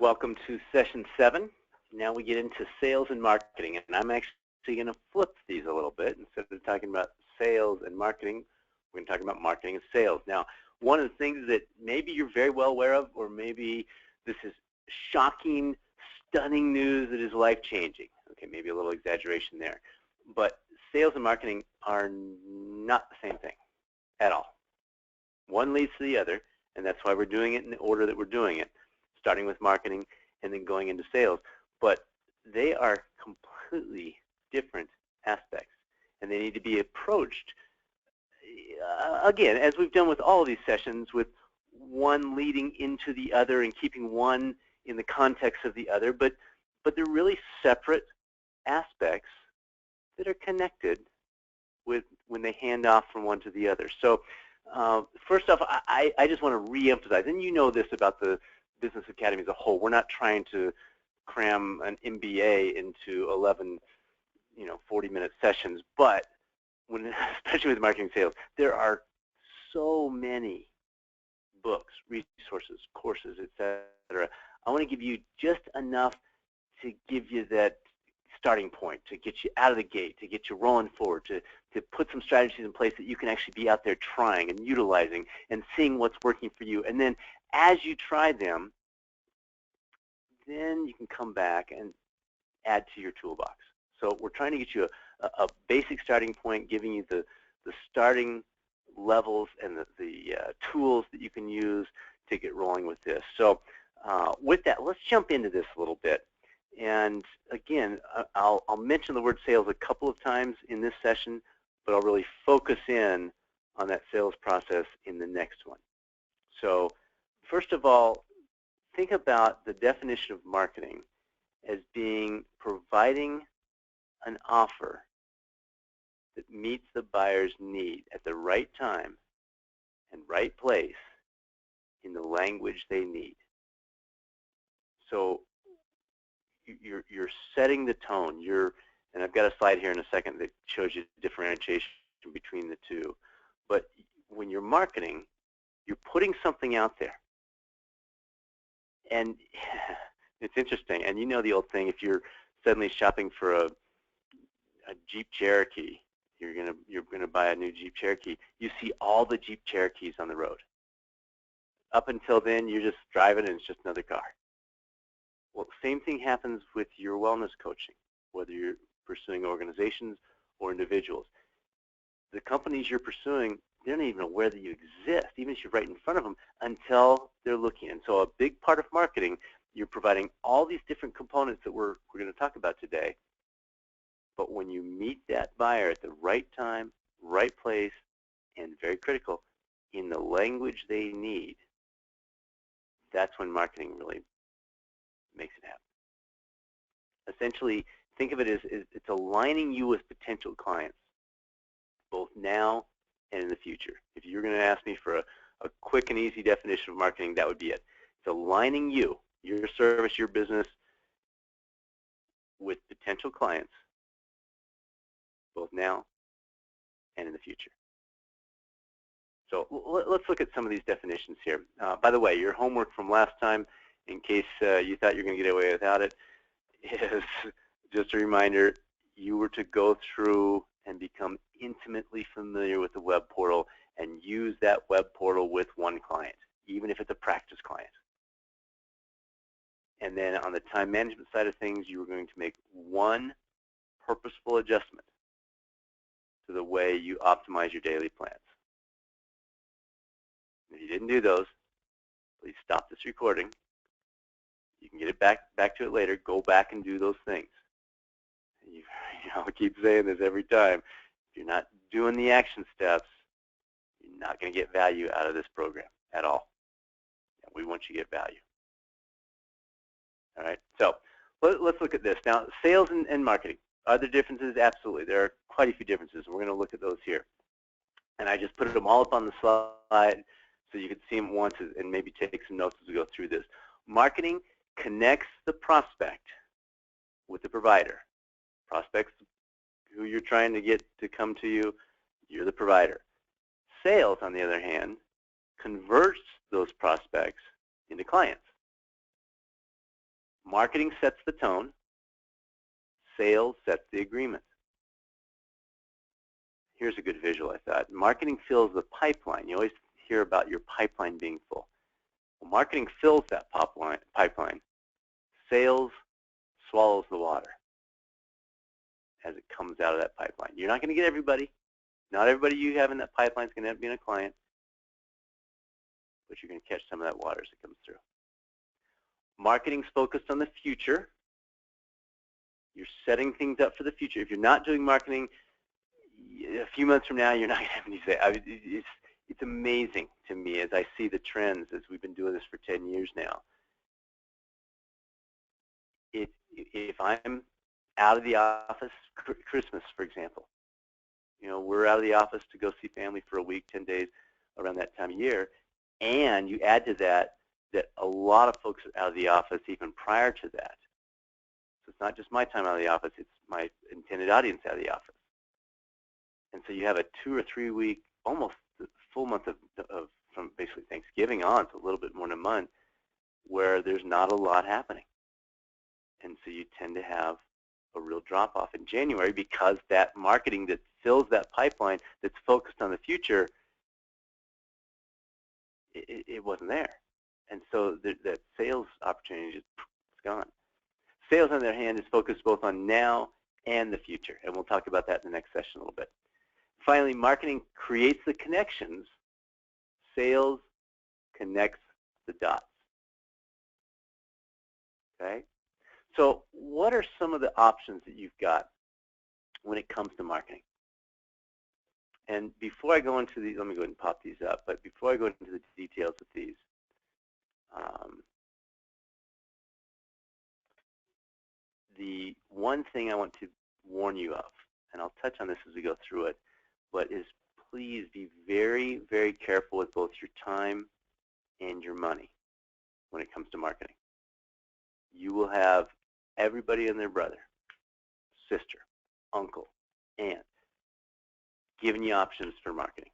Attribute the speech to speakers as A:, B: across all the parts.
A: Welcome to session 7. Now we get into sales and marketing, and I'm actually going to flip these a little bit. Instead of talking about sales and marketing, we're going to talk about marketing and sales. Now, one of the things that maybe you're very well aware of, or maybe this is shocking, stunning news that is life-changing. Okay, maybe a little exaggeration there. But sales and marketing are not the same thing at all. One leads to the other, and that's why we're doing it in the order that we're doing it, starting with marketing and then going into sales. But they are completely different aspects, and they need to be approached, again, as we've done with all of these sessions, with one leading into the other and keeping one in the context of the other, but they're really separate aspects that are connected with when they hand off from one to the other. So first off, I just want to re-emphasize, and you know this about the Business Academy as a whole, we're not trying to cram an MBA into 11, 40-minute sessions, but especially with marketing sales, there are so many books, resources, courses, etc. I want to give you just enough to give you that starting point, to get you out of the gate, to get you rolling forward, to put some strategies in place that you can actually be out there trying and utilizing and seeing what's working for you. And then as you try them, then you can come back and add to your toolbox. So we're trying to get you a basic starting point, giving you the starting levels and the tools that you can use to get rolling with this. So with that, let's jump into this a little bit. And again, I'll mention the word sales a couple of times in this session, but I'll really focus in on that sales process in the next one. So first of all, think about the definition of marketing as being providing an offer that meets the buyer's need at the right time and right place in the language they need. So you're setting the tone. And I've got a slide here in a second that shows you the differentiation between the two. But when you're marketing, you're putting something out there. And it's interesting, and you know the old thing, if you're suddenly shopping for a Jeep Cherokee, you're gonna buy a new Jeep Cherokee, you see all the Jeep Cherokees on the road. Up until then, you're just driving and it's just another car. Well, same thing happens with your wellness coaching, whether you're pursuing organizations or individuals. The companies you're pursuing, they're not even aware that you exist, even if you're right in front of them, until they're looking. And so a big part of marketing, you're providing all these different components that we're going to talk about today. But when you meet that buyer at the right time, right place, and very critical, in the language they need, that's when marketing really makes it happen. Essentially, think of it as it's aligning you with potential clients, both now and in the future. If you're going to ask me for a quick and easy definition of marketing, that would be it. It's aligning you, your service, your business, with potential clients, both now and in the future. So let's look at some of these definitions here. By the way, your homework from last time, in case you thought you were going to get away without it, is just a reminder, you were to go through and become intimately familiar with the web portal and use that web portal with one client, even if it's a practice client. And then on the time management side of things, you were going to make one purposeful adjustment to the way you optimize your daily plans. If you didn't do those, please stop this recording. You can get it back to it later. Go back and do those things. I keep saying this every time. If you're not doing the action steps, you're not going to get value out of this program at all. And we want you to get value. All right, so let's look at this. Now, sales and marketing. Are there differences? Absolutely. There are quite a few differences. We're going to look at those here. And I just put them all up on the slide so you can see them once and maybe take some notes as we go through this. Marketing connects the prospect with the provider. Prospects who you're trying to get to come to you, you're the provider. Sales, on the other hand, converts those prospects into clients. Marketing sets the tone. Sales sets the agreement. Here's a good visual, I thought. Marketing fills the pipeline. You always hear about your pipeline being full. Well, marketing fills that pipeline. Sales swallows the water as it comes out of that pipeline. You're not going to get everybody. Not everybody you have in that pipeline is going to end up being a client, but you're going to catch some of that water as it comes through. Marketing's focused on the future. You're setting things up for the future. If you're not doing marketing, a few months from now, you're not going to have any say. It's amazing to me as I see the trends as we've been doing this for 10 years now. If I'm out of the office, Christmas, for example, you know, we're out of the office to go see family for a week, 10 days around that time of year, and you add to that a lot of folks are out of the office even prior to that. So it's not just my time out of the office, it's my intended audience out of the office. And so you have a 2 or 3 week, almost full month of from basically Thanksgiving on, so a little bit more than a month, where there's not a lot happening. And so you tend to have a real drop-off in January because that marketing that fills that pipeline that's focused on the future, it wasn't there. And so that sales opportunity is gone. Sales, on the other hand, is focused both on now and the future, and we'll talk about that in the next session a little bit. Finally, marketing creates the connections. Sales connects the dots. Okay? So what are some of the options that you've got when it comes to marketing? And before I go into these, let me go ahead and pop these up, but before I go into the details of these, the one thing I want to warn you of, and I'll touch on this as we go through it, but is please be very, very careful with both your time and your money when it comes to marketing. You will have everybody and their brother, sister, uncle, aunt giving you options for marketing.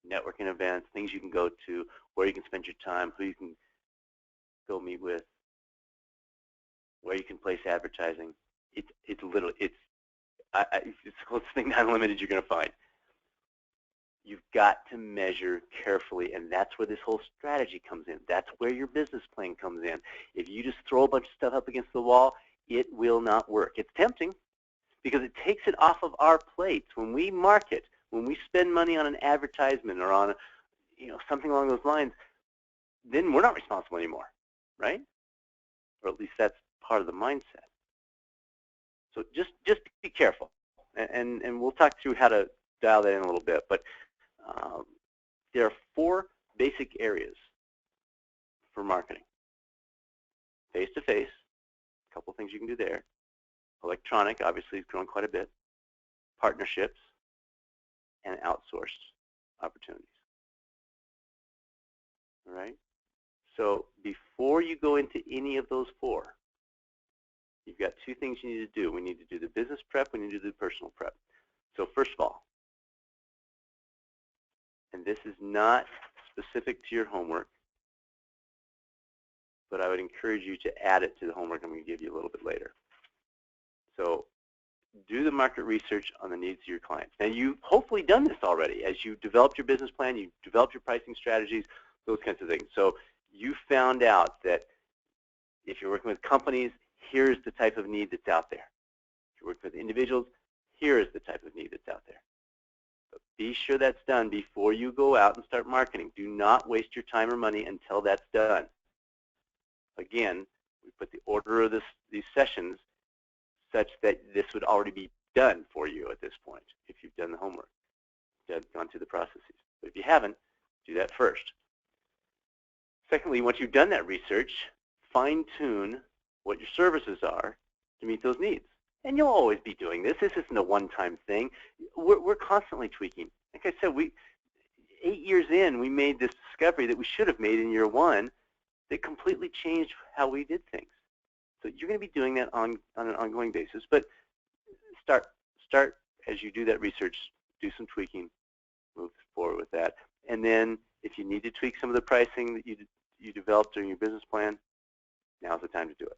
A: Networking events, things you can go to, where you can spend your time, who you can go meet with, where you can place advertising. It's the closest thing to unlimited you're going to find. You've got to measure carefully, and that's where this whole strategy comes in. That's where your business plan comes in. If you just throw a bunch of stuff up against the wall, it will not work. It's tempting because it takes it off of our plates. When we market, when we spend money on an advertisement or on something along those lines, then we're not responsible anymore, right? Or at least that's part of the mindset. So just be careful, and we'll talk through how to dial that in a little bit. But there are 4 basic areas for marketing. Face-to-face, a couple things you can do there. Electronic, obviously, has grown quite a bit. Partnerships, and outsourced opportunities. All right? So before you go into any of those 4, you've got 2 things you need to do. We need to do the business prep. We need to do the personal prep. So first of all, and this is not specific to your homework, but I would encourage you to add it to the homework I'm going to give you a little bit later. So do the market research on the needs of your clients. Now, you've hopefully done this already. As you developed your business plan, you developed your pricing strategies, those kinds of things. So you found out that if you're working with companies, here's the type of need that's out there. If you're working with individuals, here is the type of need that's out there. But be sure that's done before you go out and start marketing. Do not waste your time or money until that's done. Again, we put the order of these sessions such that this would already be done for you at this point if you've done the homework, gone through the processes. But if you haven't, do that first. Secondly, once you've done that research, fine-tune what your services are to meet those needs. And you'll always be doing this. This isn't a one-time thing. We're constantly tweaking. Like I said, 8 years in, we made this discovery that we should have made in year 1 that completely changed how we did things. So you're going to be doing that on an ongoing basis. But start as you do that research, do some tweaking, move forward with that. And then if you need to tweak some of the pricing that you developed during your business plan, Now's the time to do it.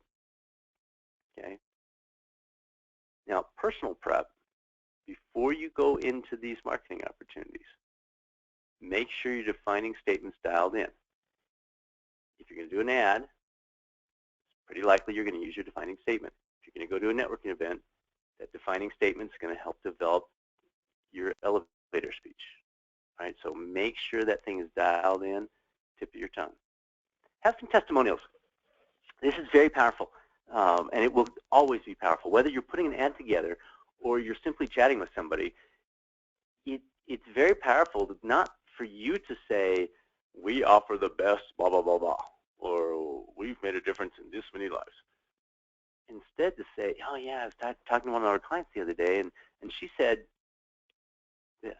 A: Okay. Now, personal prep, before you go into these marketing opportunities, make sure your defining statement's dialed in. If you're going to do an ad, it's pretty likely you're going to use your defining statement. If you're going to go to a networking event, that defining statement is going to help develop your elevator speech. All right, so make sure that thing is dialed in, tip of your tongue. Have some testimonials. This is very powerful, and it will always be powerful. Whether you're putting an ad together or you're simply chatting with somebody, it's very powerful not for you to say, we offer the best blah, blah, blah, blah, or we've made a difference in this many lives. Instead to say, oh yeah, I was talking to one of our clients the other day, and she said this.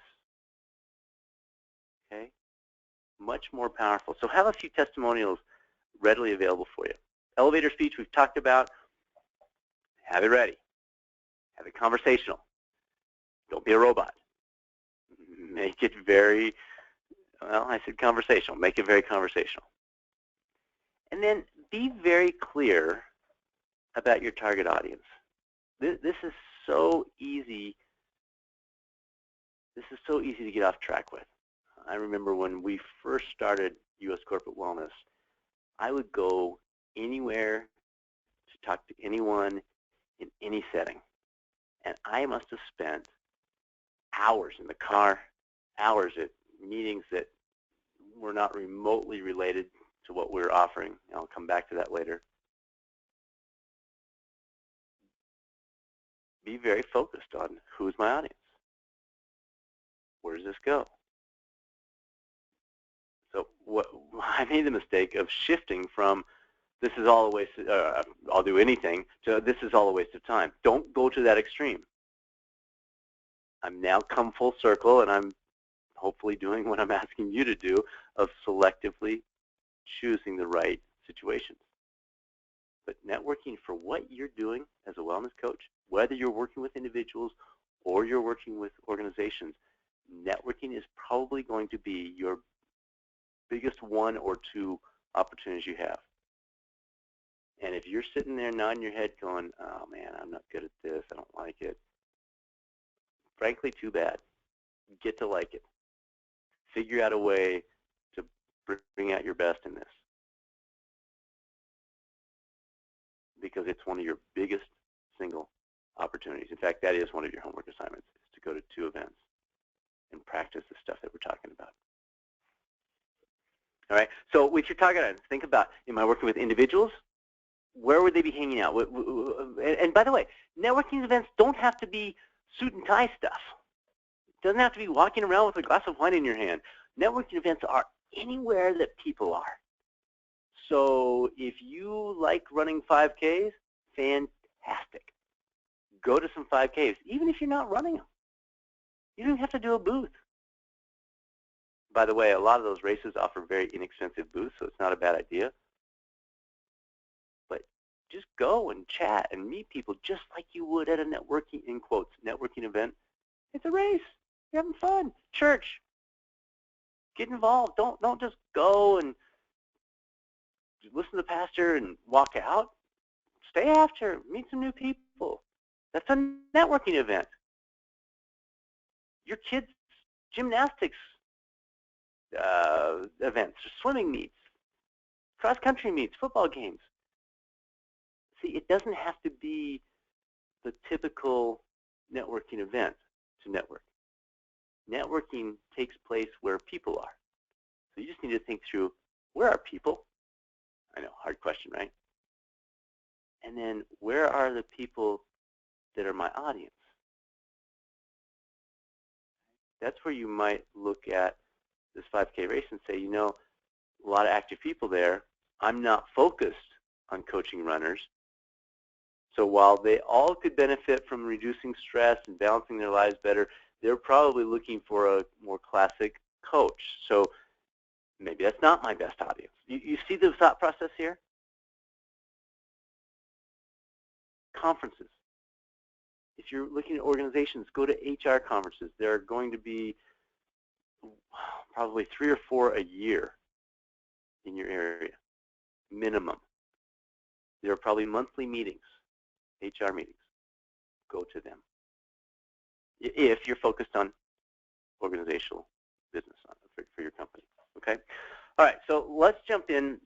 A: Okay? Much more powerful. So have a few testimonials readily available for you. Elevator speech we've talked about. Have it ready. Have it conversational. Don't be a robot. Make it very, well, I said conversational. Make it very conversational. And then be very clear about your target audience. This is so easy. This is so easy to get off track with. I remember when we first started U.S. Corporate Wellness, I would go anywhere to talk to anyone in any setting. And I must have spent hours in the car, hours at meetings that were not remotely related to what we were offering. And I'll come back to that later. Be very focused on who's my audience. Where does this go? So I made the mistake of shifting from this is all a waste, I'll do anything, to this is all a waste of time. Don't go to that extreme. I'm now come full circle, and I'm hopefully doing what I'm asking you to do of selectively choosing the right situations. But networking for what you're doing as a wellness coach, whether you're working with individuals or you're working with organizations, networking is probably going to be your biggest one or two opportunities you have. And if you're sitting there nodding your head going, oh man, I'm not good at this, I don't like it, frankly, too bad. Get to like it. Figure out a way to bring out your best in this. Because it's one of your biggest single opportunities. In fact, that is one of your homework assignments, is to go to 2 events and practice the stuff that we're talking about. All right, so with your target audience, think about, am I working with individuals? Where would they be hanging out? And by the way, networking events don't have to be suit and tie stuff. It doesn't have to be walking around with a glass of wine in your hand. Networking events are anywhere that people are. So if you like running 5Ks, fantastic. Go to some 5Ks, even if you're not running them. You don't have to do a booth. By the way, a lot of those races offer very inexpensive booths, so it's not a bad idea. But just go and chat and meet people just like you would at a networking, in quotes, networking event. It's a race. You're having fun. Church. Get involved. Don't just go and listen to the pastor and walk out. Stay after. Meet some new people. That's a networking event. Your kids' gymnastics events, swimming meets, cross-country meets, football games. See, it doesn't have to be the typical networking event to network. Networking takes place where people are. So you just need to think through, where are people? I know, hard question, right? And then where are the people that are my audience? That's where you might look at this 5K race and say, you know, a lot of active people there. I'm not focused on coaching runners. So while they all could benefit from reducing stress and balancing their lives better, they're probably looking for a more classic coach. So maybe that's not my best audience. You see the thought process here? Conferences. If you're looking at organizations, go to HR conferences. There are going to be probably 3 or 4 a year in your area, minimum. There are probably monthly meetings, HR meetings. Go to them. If you're focused on organizational business for your company, okay? All right, so let's jump in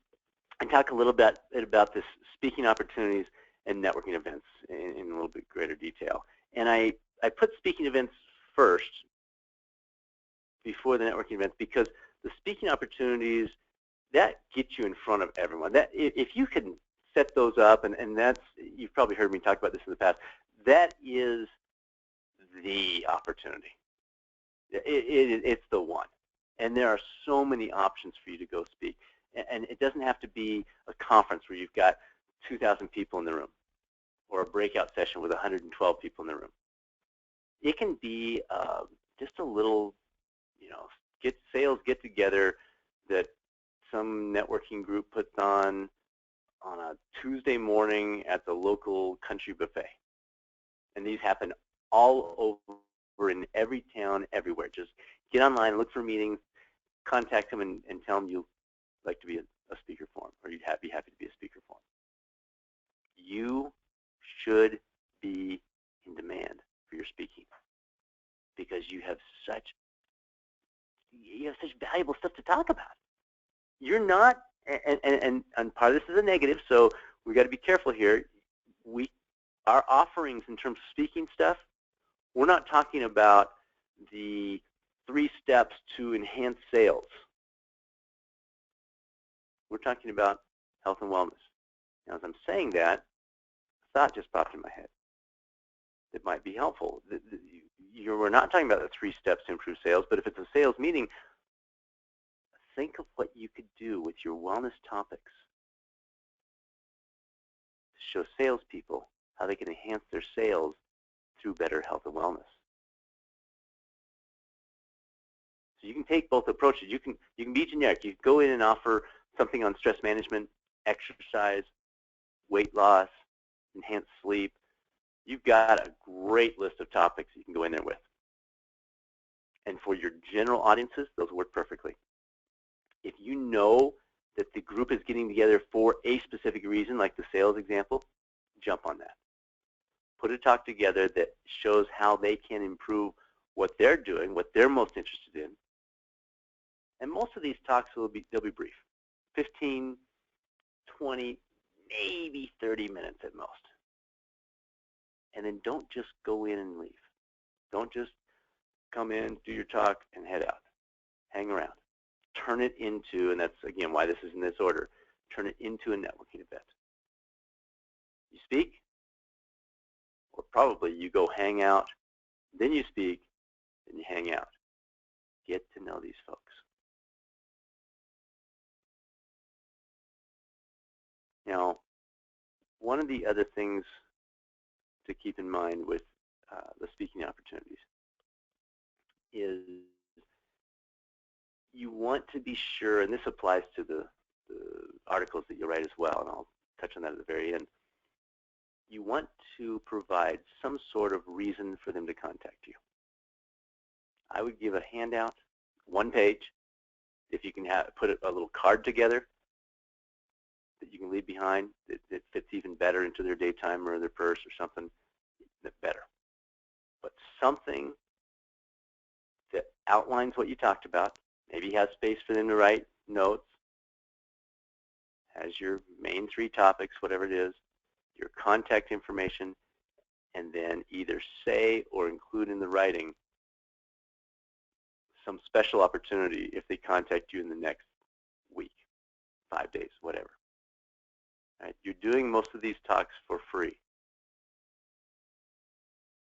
A: and talk a little bit about this speaking opportunities and networking events in a little bit greater detail. And I put speaking events first before the networking events because the speaking opportunities, that gets you in front of everyone. That if you can set those up, and that's, you've probably heard me talk about this in the past, that is the opportunity. It's the one. And there are so many options for you to go speak. And it doesn't have to be a conference where you've got 2,000 people in the room or a breakout session with 112 people in the room. It can be just a little, sales get together that some networking group puts on a Tuesday morning at the local country buffet. And these happen all over in every town, everywhere. Just get online, look for meetings, contact them, and tell them you'd like to be a speaker for them, or you'd be happy to be a speaker for them. You should be in demand for your speaking because you have such valuable stuff to talk about. You're not, and part of this is a negative, so we got to be careful here. Our offerings in terms of speaking stuff, we're not talking about the 3 steps to enhance sales. We're talking about health and wellness. Now, as I'm saying that, a thought just popped in my head that might be helpful. We're not talking about the 3 steps to improve sales, but if it's a sales meeting, think of what you could do with your wellness topics to show salespeople how they can enhance their sales through better health and wellness. So you can take both approaches. You can be generic. You can go in and offer something on stress management, exercise, weight loss, enhanced sleep. You've got a great list of topics you can go in there with. And for your general audiences, those work perfectly. If you know that the group is getting together for a specific reason, like the sales example, jump on that. Put a talk together that shows how they can improve what they're doing, what they're most interested in. And most of these talks they'll be brief, 15, 20, maybe 30 minutes at most. And then don't just go in and leave. Don't just come in, do your talk, and head out. Hang around. Turn it into, and that's, again, why this is in this order, turn it into a networking event. You speak, or probably you go hang out, then you speak, then you hang out. Get to know these folks. Now, one of the other things to keep in mind with the speaking opportunities is you want to be sure, and this applies to the articles that you write as well, and I'll touch on that at the very end. You want to provide some sort of reason for them to contact you. I would give a handout, 1 page. If you can put a little card together that you can leave behind that fits even better into their daytime or their purse or something, that's better. But something that outlines what you talked about, maybe has space for them to write notes, has your main 3 topics, whatever it is, your contact information, and then either say or include in the writing some special opportunity if they contact you in the next week, 5 days, whatever. Right? You're doing most of these talks for free.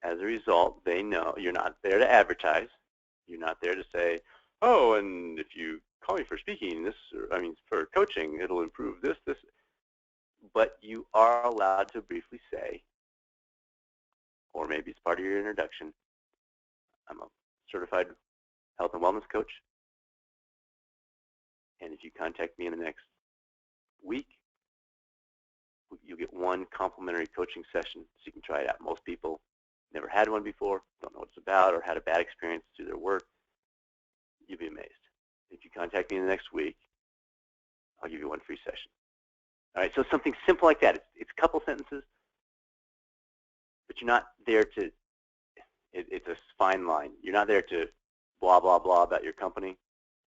A: As a result, they know you're not there to advertise. You're not there to say, oh, and if you call me for speaking, for coaching, it'll improve this. But you are allowed to briefly say, or maybe it's part of your introduction, I'm a certified health and wellness coach, and if you contact me in the next week, you'll get 1 complimentary coaching session so you can try it out. Most people never had one before, don't know what it's about, or had a bad experience through their work. You'll be amazed. If you contact me in the next week, I'll give you 1 free session. All right, so something simple like that. It's a couple sentences, but you're not there to, it's a fine line. You're not there to blah, blah, blah about your company.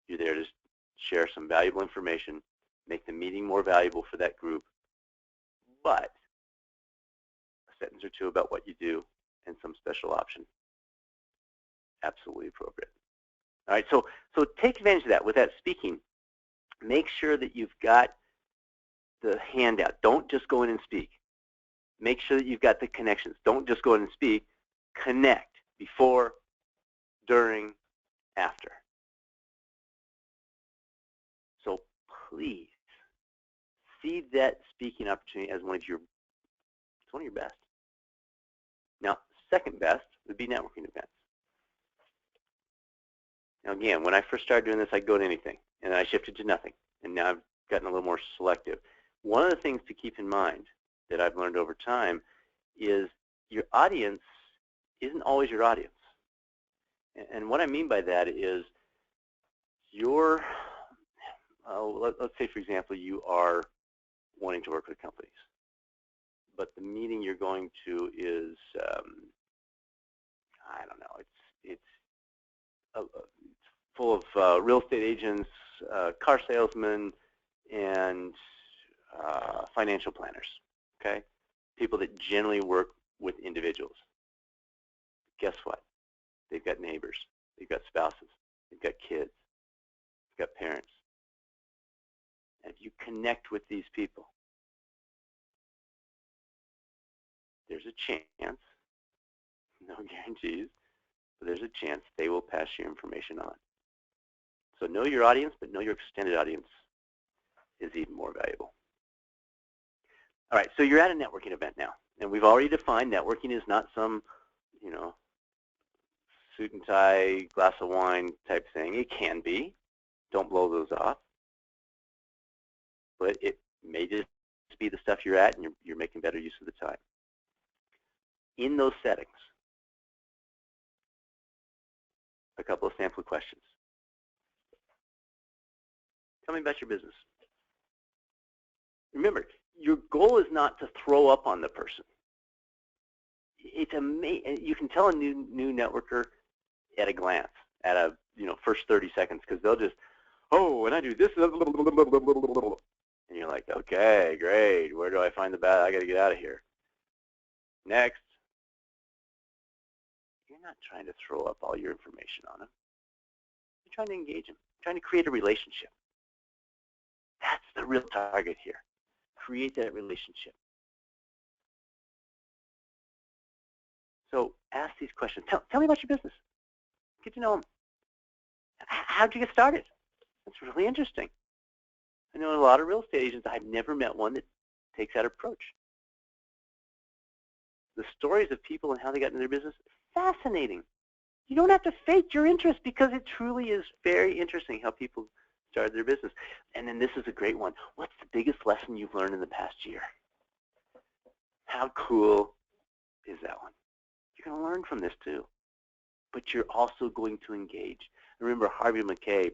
A: You're there to share some valuable information, make the meeting more valuable for that group, but a sentence or two about what you do and some special option. Absolutely appropriate. All right, so take advantage of that. With that speaking, make sure that you've got the handout. Don't just go in and speak. Make sure that you've got the connections. Don't just go in and speak. Connect before, during, after. So please see that speaking opportunity as one of your best. Now, second best would be networking events. Now again, when I first started doing this, I'd go to anything, and then I shifted to nothing, and now I've gotten a little more selective. One of the things to keep in mind that I've learned over time is your audience isn't always your audience. And what I mean by that is your, let's say, for example, you are wanting to work with companies, but the meeting you're going to is, I don't know, it's full of real estate agents, car salesmen, and financial planners, okay? People that generally work with individuals. Guess what? They've got neighbors, they've got spouses, they've got kids, they've got parents. And if you connect with these people, there's a chance, no guarantees, but there's a chance they will pass your information on. So know your audience, but know your extended audience is even more valuable. All right, so you're at a networking event now, and we've already defined networking is not some, you know, suit and tie, glass of wine type thing. It can be. Don't blow those off. But it may just be the stuff you're at, and you're making better use of the time. In those settings, a couple of sample questions. Tell me about your business. Remember, your goal is not to throw up on the person. It's amazing. You can tell a new networker at a glance, at a first 30 seconds, because they'll just, oh, and I do this, and you're like, okay, great. Where do I find the bad? I got to get out of here. Next. You're not trying to throw up all your information on them. You're trying to engage them. You're trying to create a relationship. That's the real target here. Create that relationship. So ask these questions. Tell me about your business. Get to know them. How'd you get started? That's really interesting. I know a lot of real estate agents. I've never met one that takes that approach. The stories of people and how they got into their business, fascinating. You don't have to fake your interest, because it truly is very interesting how people started their business. And then this is a great one. What's the biggest lesson you've learned in the past year? How cool is that one? You're going to learn from this too. But you're also going to engage. Remember, Harvey Mackay,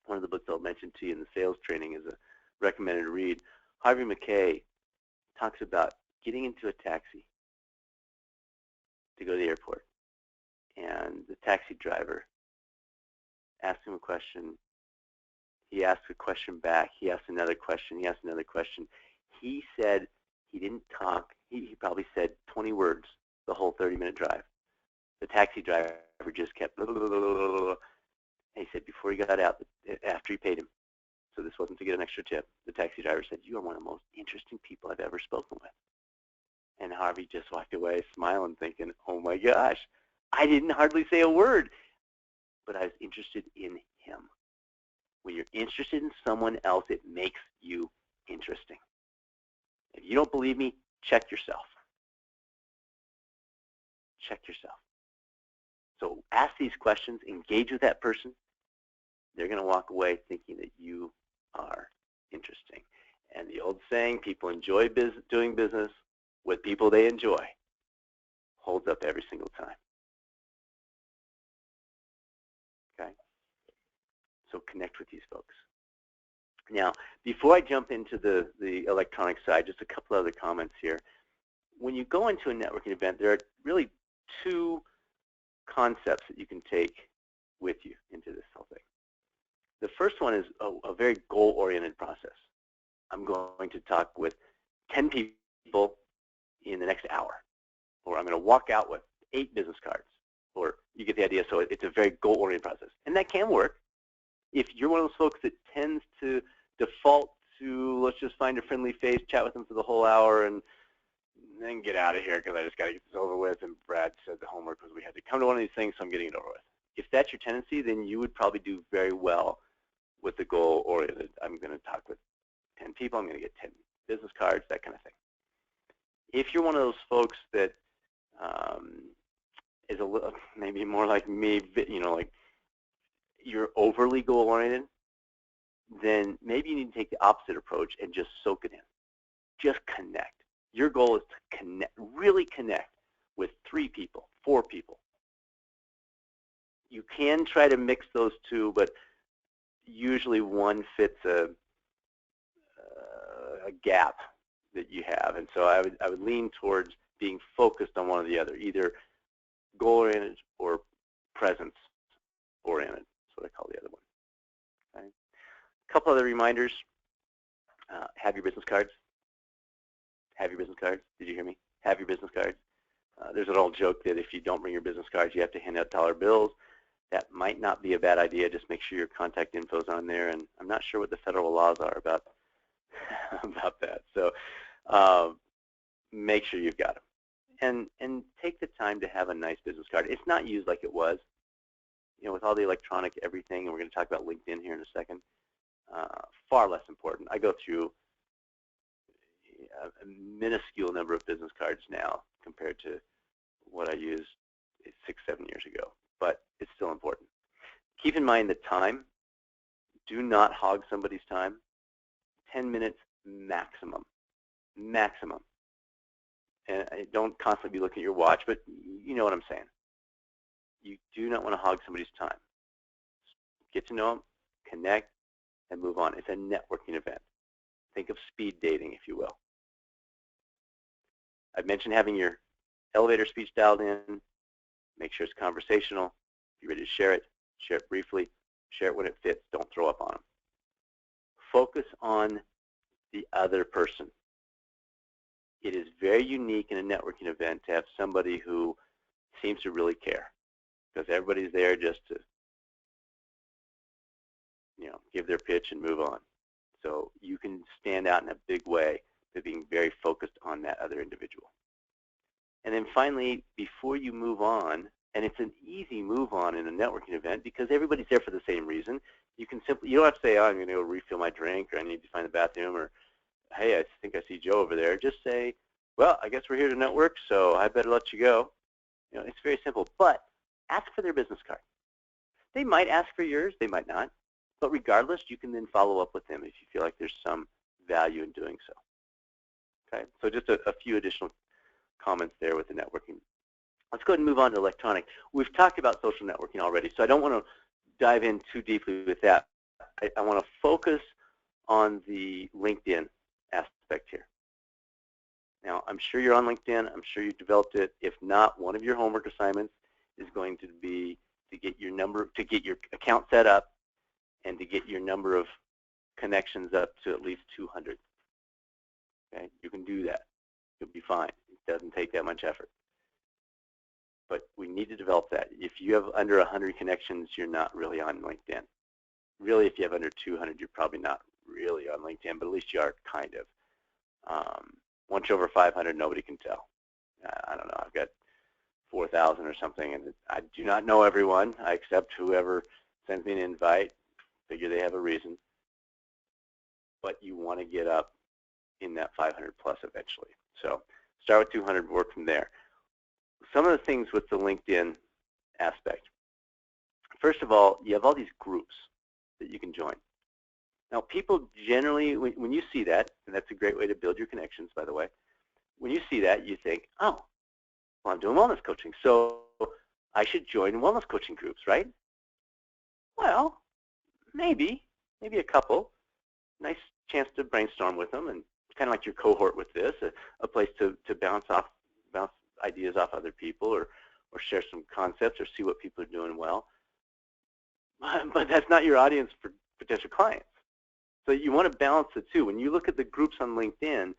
A: one of the books I'll mention to you in the sales training is a recommended read. Harvey Mackay talks about getting into a taxi to go to the airport. And the taxi driver asked him a question. He asked a question back. He asked another question. He asked another question. He said he didn't talk. He probably said 20 words the whole 30-minute drive. The taxi driver just kept blah, blah, blah, blah, blah, blah. And he said before he got out, after he paid him, so this wasn't to get an extra tip, the taxi driver said, "You are one of the most interesting people I've ever spoken with." And Harvey just walked away smiling, thinking, oh my gosh, I didn't hardly say a word, but I was interested in him. When you're interested in someone else, it makes you interesting. If you don't believe me, check yourself. Check yourself. So ask these questions, engage with that person. They're going to walk away thinking that you are interesting. And the old saying, people enjoy doing business with people they enjoy, holds up every single time. Okay? So connect with these folks. Now, before I jump into the electronic side, just a couple other comments here. When you go into a networking event, there are really two concepts that you can take with you into this whole thing. The first one is a very goal-oriented process. I'm going to talk with 10 people in the next hour, or I'm going to walk out with 8 business cards, or you get the idea. So it's a very goal-oriented process, and that can work. If you're one of those folks that tends to default to, let's just find a friendly face, chat with them for the whole hour, and then get out of here because I just got to get this over with, and Brad said the homework was we had to come to one of these things, so I'm getting it over with. If that's your tendency, then you would probably do very well with the goal-oriented. I'm going to talk with 10 people. I'm going to get 10 business cards, that kind of thing. If you're one of those folks that is a little, maybe more like me, like you're overly goal-oriented, then maybe you need to take the opposite approach and just soak it in. Just connect. Your goal is to connect, really connect with 3 people, 4 people. You can try to mix those two, but usually one fits a gap that you have, and so I would lean towards being focused on one or the other, either goal-oriented or presence-oriented. That's what I call the other one. Okay. A couple other reminders. Have your business cards. Have your business cards. Did you hear me? Have your business cards. There's an old joke that if you don't bring your business cards, you have to hand out dollar bills. That might not be a bad idea. Just make sure your contact info is on there, and I'm not sure what the federal laws are about about that. So make sure you've got them, and take the time to have a nice business card. It's not used like it was, with all the electronic everything, and we're going to talk about LinkedIn here in a second. Far less important. I go through a minuscule number of business cards now compared to what I used 6, 7 years ago, but it's still important. Keep in mind the time. Do not hog somebody's time. 10 minutes maximum. Maximum. And don't constantly be looking at your watch, but you know what I'm saying. You do not want to hog somebody's time. Get to know them, connect, and move on. It's a networking event. Think of speed dating, if you will. I've mentioned having your elevator speech dialed in. Make sure it's conversational. Be ready to share it briefly, share it when it fits. Don't throw up on them. Focus on the other person. It is very unique in a networking event to have somebody who seems to really care, because everybody's there just to give their pitch and move on. So you can stand out in a big way by being very focused on that other individual. And then finally, before you move on, and it's an easy move on in a networking event because everybody's there for the same reason. You can simply, you don't have to say, oh, I'm going to go refill my drink, or I need to find the bathroom, or hey, I think I see Joe over there. Just say, well, I guess we're here to network, so I better let you go. It's very simple. But ask for their business card. They might ask for yours, they might not. But regardless, you can then follow up with them if you feel like there's some value in doing so. Okay, so just a few additional comments there with the networking. Let's go ahead and move on to electronic. We've talked about social networking already, so I don't want to dive in too deeply with that. I want to focus on the LinkedIn aspect here. Now, I'm sure you're on LinkedIn. I'm sure you developed it. If not, one of your homework assignments is going to be to get your account set up and to get your number of connections up to at least 200. Okay, you can do that. You'll be fine. It doesn't take that much effort. But we need to develop that. If you have under 100 connections, you're not really on LinkedIn. Really, if you have under 200, you're probably not really on LinkedIn, but at least you are kind of. Once you're over 500, nobody can tell. I don't know. I've got 4,000 or something, and I do not know everyone. I accept whoever sends me an invite. Figure they have a reason. But you want to get up in that 500 plus eventually. So start with 200, work from there. Some of the things with the LinkedIn aspect. First of all, you have all these groups that you can join. Now, people generally, when you see that, and that's a great way to build your connections, by the way, when you see that, you think, oh, well, I'm doing wellness coaching, so I should join wellness coaching groups, right? Well, maybe a couple. nice chance to brainstorm with them, and kind of like your cohort with this, a place to bounce ideas off other people, or share some concepts, or see what people are doing well. But that's not your audience for potential clients. So you want to balance the two. When you look at the groups on LinkedIn,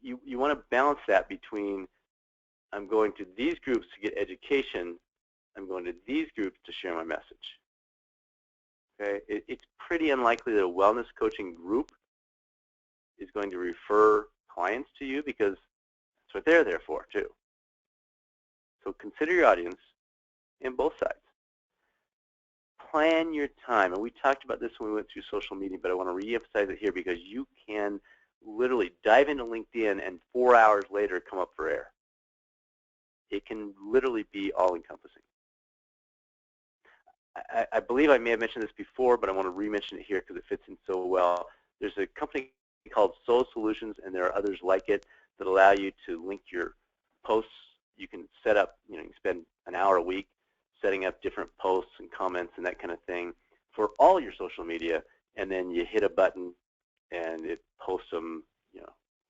A: you want to balance that between, I'm going to these groups to get education, I'm going to these groups to share my message. Okay, it's pretty unlikely that a wellness coaching group is going to refer clients to you, because that's what they're there for too. So consider your audience in both sides. Plan your time, and we talked about this when we went through social media, but I want to re-emphasize it here, because you can literally dive into LinkedIn and 4 hours later come up for air. It can literally be all-encompassing. I believe I may have mentioned this before, but I want to re-mention it here because it fits in so well. There's a company called Soul Solutions, and there are others like it that allow you to link your posts. You can set up, you can spend an hour a week setting up different posts and comments and that kind of thing for all your social media, and then you hit a button and it posts them,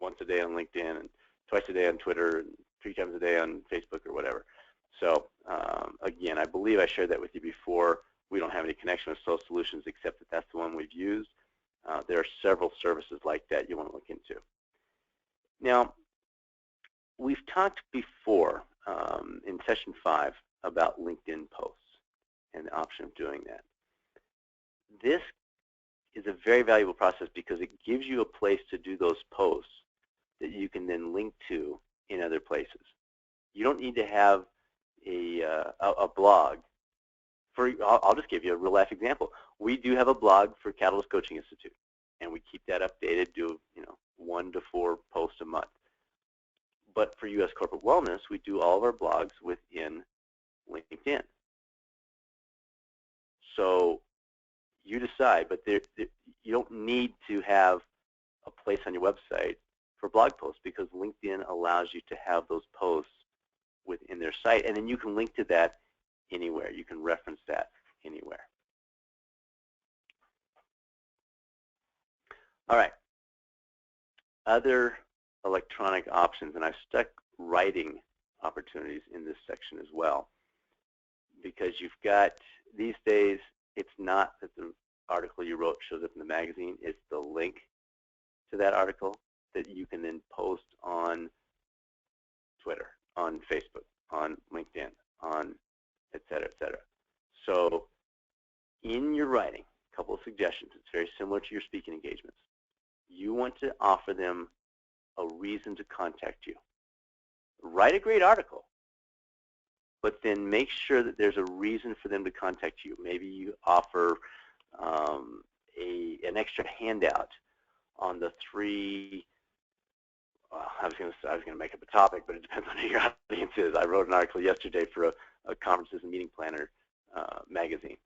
A: once a day on LinkedIn, and twice a day on Twitter, and 3 times a day on Facebook or whatever. So again, I believe I shared that with you before. We don't have any connection with Soul Solutions, except that that's the one we've used. There are several services like that you want to look into. Now, we've talked before in session 5 about LinkedIn posts and the option of doing that. This is a very valuable process because it gives you a place to do those posts that you can then link to in other places. You don't need to have a blog. I'll just give you a real life example. We do have a blog for Catalyst Coaching Institute, and we keep that updated, do 1 to 4 posts a month. But for U.S. Corporate Wellness, we do all of our blogs within LinkedIn. So you decide, but you don't need to have a place on your website for blog posts, because LinkedIn allows you to have those posts within their site, and then you can link to that anywhere. You can reference that anywhere. All right. Other electronic options, and I've stuck writing opportunities in this section as well, because you've got, these days, it's not that the article you wrote shows up in the magazine, it's the link to that article that you can then post on Twitter, on Facebook, on LinkedIn, on et cetera, et cetera. So in your writing, a couple of suggestions. It's very similar to your speaking engagements. You want to offer them a reason to contact you. Write a great article, but then make sure that there's a reason for them to contact you. Maybe you offer an extra handout on the 3, I was going to make up a topic, but it depends on who your audience is. I wrote an article yesterday for a conferences and meeting planner magazine.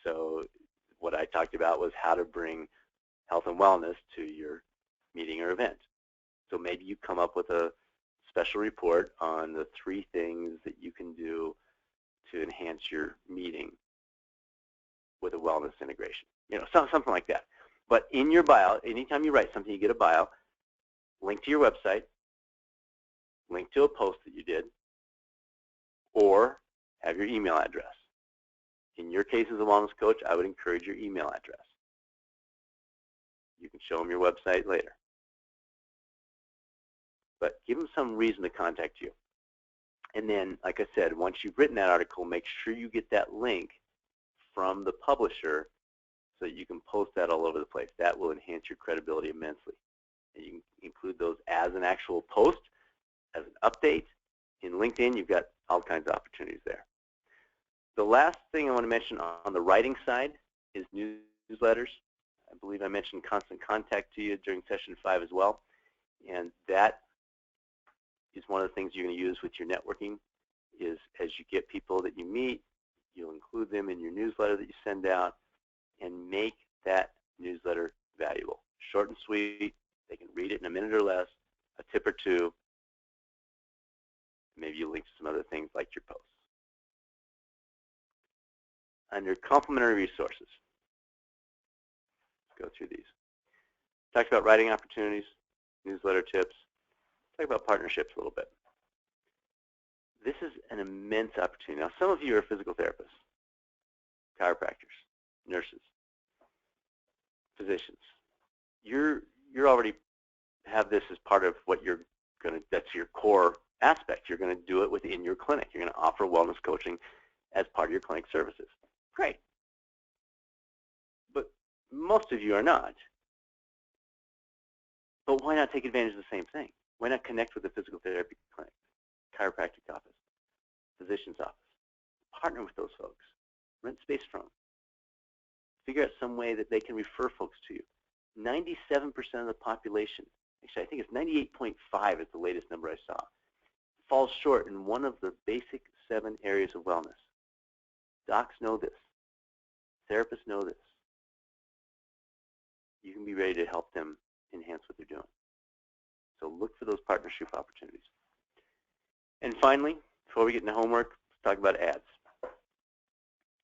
A: So what I talked about was how to bring health and wellness to your meeting or event. So maybe you come up with a special report on the 3 things that you can do to enhance your meeting with a wellness integration. Something like that. But in your bio, anytime you write something, you get a bio, link to your website, link to a post that you did, or have your email address. In your case as a wellness coach, I would encourage your email address. You can show them your website later. But give them some reason to contact you. And then, like I said, once you've written that article, make sure you get that link from the publisher so that you can post that all over the place. That will enhance your credibility immensely. And you can include those as an actual post, as an update. In LinkedIn, you've got all kinds of opportunities there. The last thing I want to mention on the writing side is newsletters. I believe I mentioned constant contact to you during session 5 as well. And that is one of the things you're going to use with your networking, is as you get people that you meet, you'll include them in your newsletter that you send out, and make that newsletter valuable. Short and sweet. They can read it in a minute or less, a tip or 2. Maybe you link to some other things like your posts. Under complementary resources, let's go through these. Talked about writing opportunities, newsletter tips. Talk about partnerships a little bit. This is an immense opportunity. Now, some of you are physical therapists, chiropractors, nurses, physicians. You're already have this as part of what you're going to, that's your core aspect. You're going to do it within your clinic. You're going to offer wellness coaching as part of your clinic services. Great. But most of you are not. But why not take advantage of the same thing? Why not connect with a physical therapy clinic, chiropractic office, physician's office? Partner with those folks. Rent space from them. Figure out some way that they can refer folks to you. 97% of the population, actually I think it's 98.5 is the latest number I saw, falls short in one of the basic 7 areas of wellness. Docs know this. Therapists know this. You can be ready to help them enhance what they're doing. So look for those partnership opportunities. And finally, before we get into homework, let's talk about ads.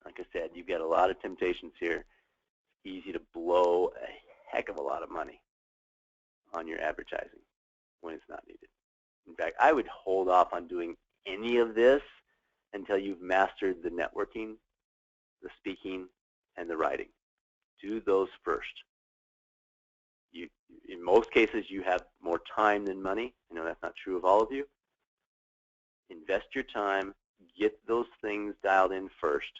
A: Like I said, you've got a lot of temptations here. It's easy to blow a heck of a lot of money on your advertising when it's not needed. In fact, I would hold off on doing any of this until you've mastered the networking, the speaking, and the writing. Do those first. In most cases, you have more time than money. I know that's not true of all of you. Invest your time, get those things dialed in first,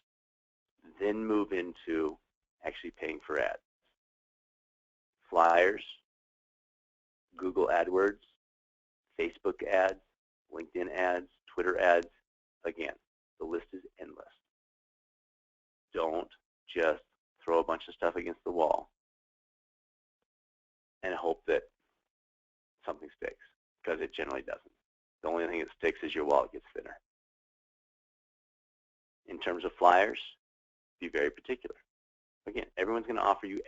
A: then move into actually paying for ads. Flyers, Google AdWords, Facebook ads, LinkedIn ads, Twitter ads. Again, the list is endless. Don't just throw a bunch of stuff against the wall and hope that something sticks, because it generally doesn't. The only thing that sticks is your wallet gets thinner. In terms of flyers, be very particular. Again, everyone's going to offer you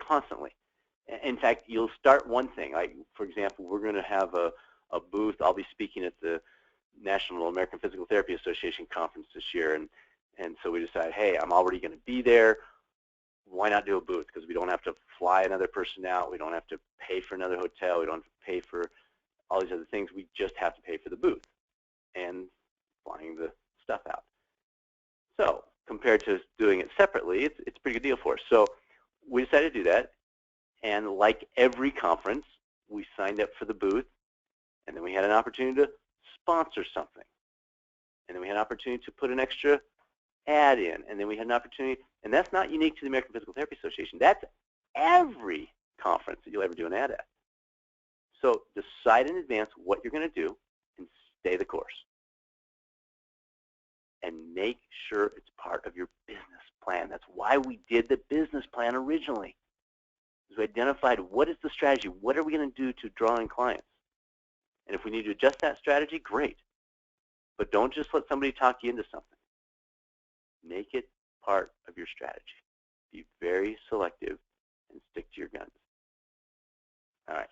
A: constantly. In fact, you'll start one thing. Like, for example, we're going to have a booth. I'll be speaking at the National American Physical Therapy Association conference this year, and so we decided, hey, I'm already going to be there. Why not do a booth? Because we don't have to fly another person out. We don't have to pay for another hotel. We don't have to pay for all these other things. We just have to pay for the booth and flying the stuff out. So compared to doing it separately, it's a pretty good deal for us. So we decided to do that. And like every conference, we signed up for the booth, and then we had an opportunity to sponsor something. And then we had an opportunity to put an extra ad in, and then we had an opportunity, and that's not unique to the American Physical Therapy Association. That's every conference that you'll ever do an ad at. So decide in advance what you're going to do and stay the course. And make sure it's part of your business plan. That's why we did the business plan originally. We identified what is the strategy, what are we going to do to draw in clients. And if we need to adjust that strategy, great. But don't just let somebody talk you into something. Make it part of your strategy. Be very selective and stick to your guns. All right.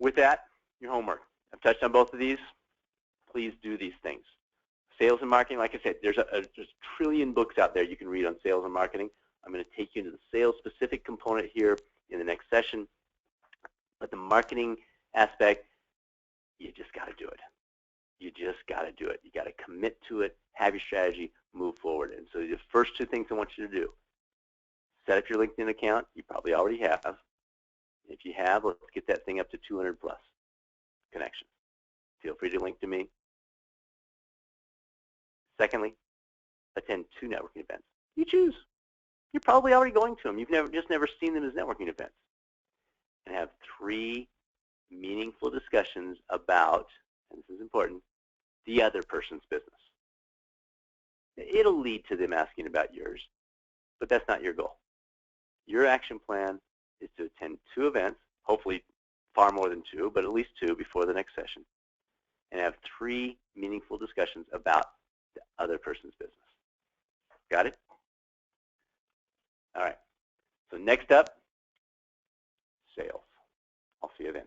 A: With that, your homework. I've touched on both of these. Please do these things. Sales and marketing, like I said, there's a trillion books out there you can read on sales and marketing. I'm going to take you into the sales-specific component here in the next session. But the marketing aspect, you just got to do it. You just got to do it. You got to commit to it, have your strategy, move forward. And so the first 2 things I want you to do: set up your LinkedIn account. You probably already have. If you have, let's get that thing up to 200 plus connections. Feel free to link to me. Secondly, attend 2 networking events. You choose. You're probably already going to them. You've just never seen them as networking events. And have 3 meaningful discussions about, and this is important, the other person's business. It'll lead to them asking about yours, but that's not your goal. Your action plan is to attend 2 events, hopefully far more than 2, but at least 2 before the next session, and have 3 meaningful discussions about the other person's business. Got it? All right. So next up, sales. I'll see you then.